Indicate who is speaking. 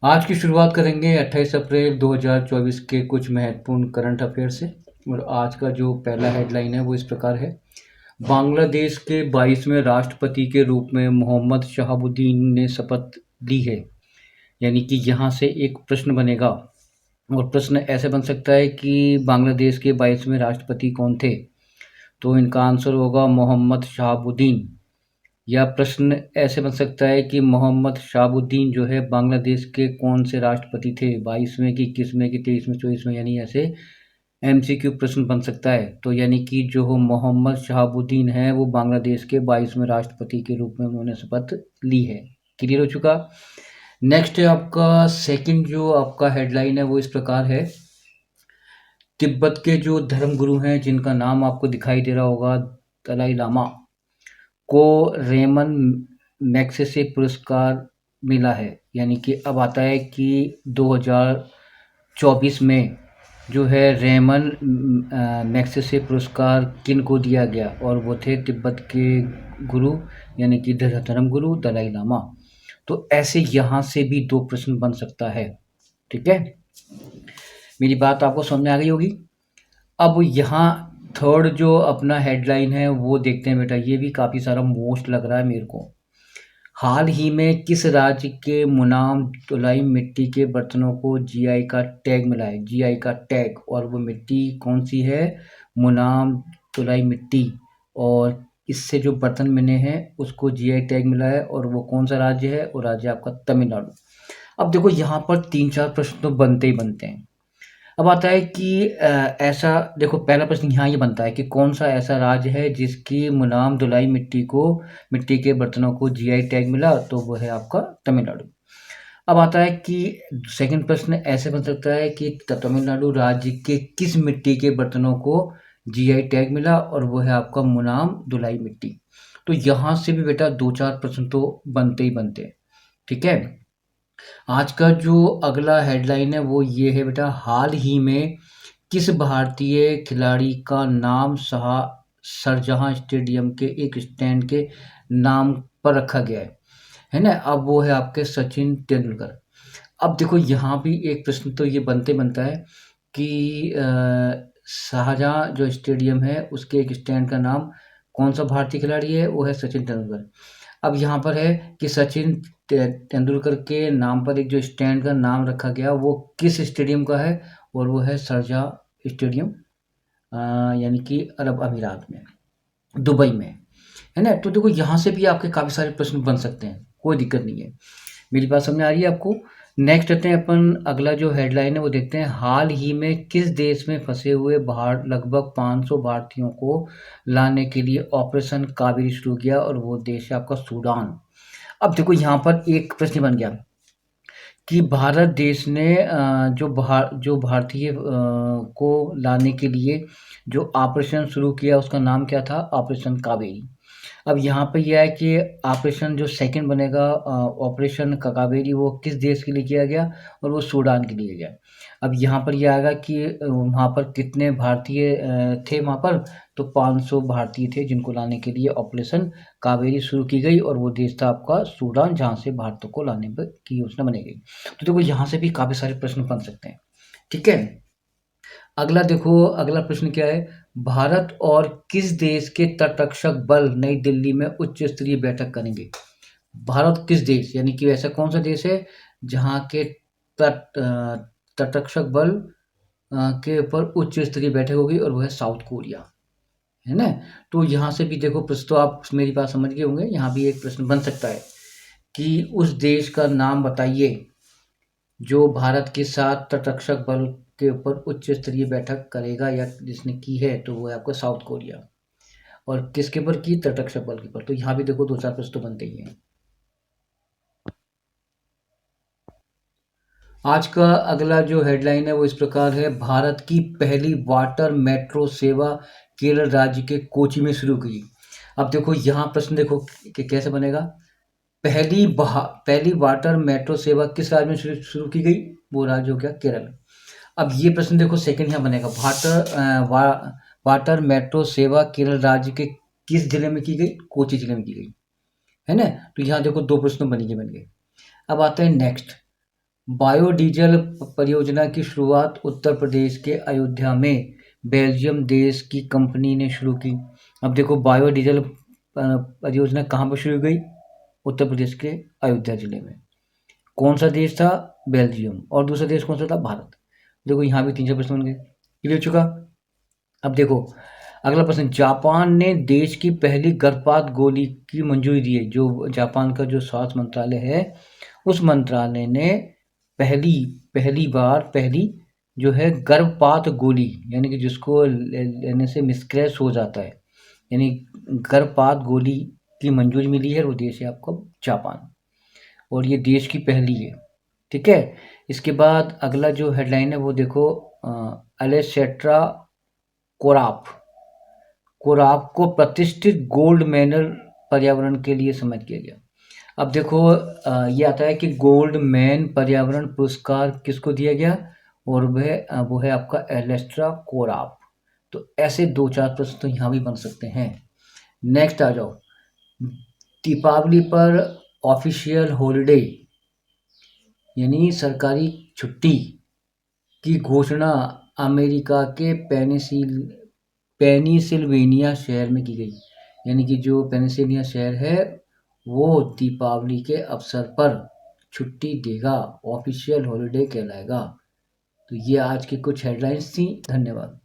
Speaker 1: आज की शुरुआत करेंगे 28 अप्रैल 2024 के कुछ महत्वपूर्ण करंट अफेयर से। और आज का जो पहला हेडलाइन है वो इस प्रकार है। बांग्लादेश के 22वें राष्ट्रपति के रूप में मोहम्मद शहाबुद्दीन ने शपथ ली है। यानी कि यहाँ से एक प्रश्न बनेगा और प्रश्न ऐसे बन सकता है कि बांग्लादेश के 22वें राष्ट्रपति कौन थे। तो इनका आंसर होगा मोहम्मद शहाबुद्दीन। या प्रश्न ऐसे बन सकता है कि मोहम्मद शहाबुद्दीन जो है बांग्लादेश के कौन से राष्ट्रपति थे, 22वें की, 21वें की, 23वें, 24वें, यानी ऐसे एमसीक्यू प्रश्न बन सकता है। तो यानी कि जो मोहम्मद शहाबुद्दीन है वो बांग्लादेश के 22वें राष्ट्रपति के रूप में उन्होंने शपथ ली है। क्लियर हो चुका। नेक्स्ट है आपका सेकंड जो आपका हेडलाइन है वो इस प्रकार है। तिब्बत के जो धर्मगुरु हैं जिनका नाम आपको दिखाई दे रहा होगा, दलाई लामा, को रेमन मैग्सेसे पुरस्कार मिला है। यानी कि अब आता है कि 2024 में जो है रेमन मैग्सेसे पुरस्कार किन को दिया गया, और वो थे तिब्बत के गुरु यानी कि धर्मगुरु दलाई लामा। तो ऐसे यहाँ से भी दो प्रश्न बन सकता है। ठीक है, मेरी बात आपको समझ में आ गई होगी। अब यहाँ थर्ड जो अपना हेडलाइन है वो देखते हैं बेटा। ये भी काफ़ी सारा मोस्ट लग रहा है मेरे को। हाल ही में किस राज्य के मुनाम धुलाई मिट्टी के बर्तनों को जीआई का टैग मिला है? जीआई का टैग, और वो मिट्टी कौन सी है? मुनाम धुलाई मिट्टी। और इससे जो बर्तन बने हैं उसको जीआई टैग मिला है, और वो कौन सा राज्य है? वो राज्य आपका तमिलनाडु। अब देखो यहाँ पर 3-4 प्रश्न तो बनते ही बनते हैं। अब आता है कि ऐसा देखो, पहला प्रश्न यहाँ ये बनता है कि कौन सा ऐसा राज्य है जिसकी मुनाम धुलाई मिट्टी को, मिट्टी के बर्तनों को जीआई टैग मिला? तो वो है आपका तमिलनाडु। अब आता है कि सेकंड प्रश्न ऐसे बन सकता है कि तमिलनाडु राज्य के किस मिट्टी के बर्तनों को जीआई टैग मिला? और वो है आपका मुनाम धुलाई मिट्टी। तो यहाँ से भी बेटा 2-4 प्रश्न तो बनते ही बनते हैं। ठीक है, आज का जो अगला हेडलाइन है वो ये है बेटा। हाल ही में किस भारतीय खिलाड़ी का नाम शारजाह स्टेडियम के एक स्टैंड के नाम पर रखा गया है ना? अब वो है आपके सचिन तेंदुलकर। अब देखो यहाँ भी एक प्रश्न तो ये बनता है कि शाहजहाँ जो स्टेडियम है उसके एक स्टैंड का नाम कौन सा भारतीय खिलाड़ी है? वो है सचिन तेंदुलकर। अब यहाँ पर है कि सचिन तेंदुलकर के नाम पर एक जो स्टैंड का नाम रखा गया वो किस स्टेडियम का है? और वो है शारजाह स्टेडियम, यानी कि अरब अमीरात में, दुबई में, है ना? तो देखो यहाँ से भी आपके काफ़ी सारे प्रश्न बन सकते हैं, कोई दिक्कत नहीं है। मेरी बात समझ में आ रही है आपको? नेक्स्ट आते हैं अपन, अगला जो हेडलाइन है वो देखते हैं। हाल ही में किस देश में फंसे हुए लगभग 500 भारतीयों को लाने के लिए ऑपरेशन कावेरी शुरू किया? और वो देश है आपका सूडान। अब देखो यहाँ पर एक प्रश्न बन गया कि भारत देश ने जो भारतीय को लाने के लिए जो ऑपरेशन शुरू किया उसका नाम क्या था? ऑपरेशन कावेरी। अब यहाँ पे ये है कि ऑपरेशन जो सेकंड बनेगा, ऑपरेशन कावेरी, वो किस देश के लिए किया गया? और वो सूडान के लिए गया। अब यहाँ पर ये आएगा कि वहाँ पर कितने भारतीय थे वहाँ पर? तो 500 भारतीय थे जिनको लाने के लिए ऑपरेशन कावेरी शुरू की गई, और वो देश था आपका सूडान जहाँ से भारतीयों को लाने पर की योजना बनाई गई। तो देखो यहाँ से भी काफ़ी सारे प्रश्न बन सकते हैं। ठीक है, अगला देखो, अगला प्रश्न क्या है। भारत और किस देश के तटरक्षक बल नई दिल्ली में उच्च स्तरीय बैठक करेंगे? भारत किस देश, यानी कि ऐसा कौन सा देश है जहाँ के तटरक्षक बल के ऊपर उच्च स्तरीय बैठक होगी? और वो है साउथ कोरिया, है ना? तो यहाँ से भी देखो प्रश्न तो आप मेरी बात समझ गए होंगे। यहाँ भी एक प्रश्न बन सकता है कि उस देश का नाम बताइए जो भारत के साथ तटरक्षक बल के ऊपर उच्च स्तरीय बैठक करेगा, या जिसने की है, तो वो है आपका साउथ कोरिया। और किसके ऊपर की? तटरक्षक बल के ऊपर। तो यहाँ भी देखो 2-4 प्रश्न तो बनते ही हैं। आज का अगला जो हेडलाइन है वो इस प्रकार है। भारत की पहली वाटर मेट्रो सेवा केरल राज्य के कोची में शुरू की। अब देखो यहाँ प्रश्न देखो कि कैसे बनेगा। पहली वाटर मेट्रो सेवा किस राज्य में शुरू की गई? वो राज्य हो गया केरल। अब ये प्रश्न देखो सेकंड यहाँ बनेगा। वाटर मेट्रो सेवा केरल राज्य के किस जिले में की गई? कोची जिले में की गई, है ना? तो यहाँ देखो 2 प्रश्न बन गए। अब आता है नेक्स्ट, बायोडीजल परियोजना की शुरुआत उत्तर प्रदेश के अयोध्या में बेल्जियम देश की कंपनी ने शुरू की। अब देखो बायोडीजल परियोजना कहाँ पर शुरू हुई? उत्तर प्रदेश के अयोध्या जिले में। कौन सा देश था? बेल्जियम। और दूसरा देश कौन सा था? भारत। देखो यहाँ भी 3 प्रश्न बन गए। क्लियर हो चुका? अब देखो अगला प्रश्न, जापान ने देश की पहली गर्भपात गोली की मंजूरी दी है। जो जापान का जो स्वास्थ्य मंत्रालय है, उस मंत्रालय ने पहली जो है गर्भपात गोली, यानी कि जिसको लेने से मिसकैरेज हो जाता है, यानी गर्भपात गोली की मंजूरी मिली है। वो देश है आपको जापान, और ये देश की पहली है। ठीक है। इसके बाद अगला जो हेडलाइन है वो देखो, अलेक्सेंड्रा कोराप को प्रतिष्ठित गोल्ड मेडल पर्यावरण के लिए सम्मानित किया गया। अब देखो ये आता है कि गोल्ड मैन पर्यावरण पुरस्कार किसको दिया गया, और वो है आपका एलेस्ट्रा कोराप। तो ऐसे 2-4 प्रश्न तो यहाँ भी बन सकते हैं। नेक्स्ट आ जाओ, दीपावली पर ऑफिशियल हॉलिडे यानी सरकारी छुट्टी की घोषणा अमेरिका के पेनिसिल्वेनिया शहर में की गई। यानी कि जो पेनिसिल्वेनिया शहर है वो दीपावली के अवसर पर छुट्टी देगा, ऑफिशियल हॉलिडे कहलाएगा। तो ये आज की कुछ हेडलाइंस थी। धन्यवाद।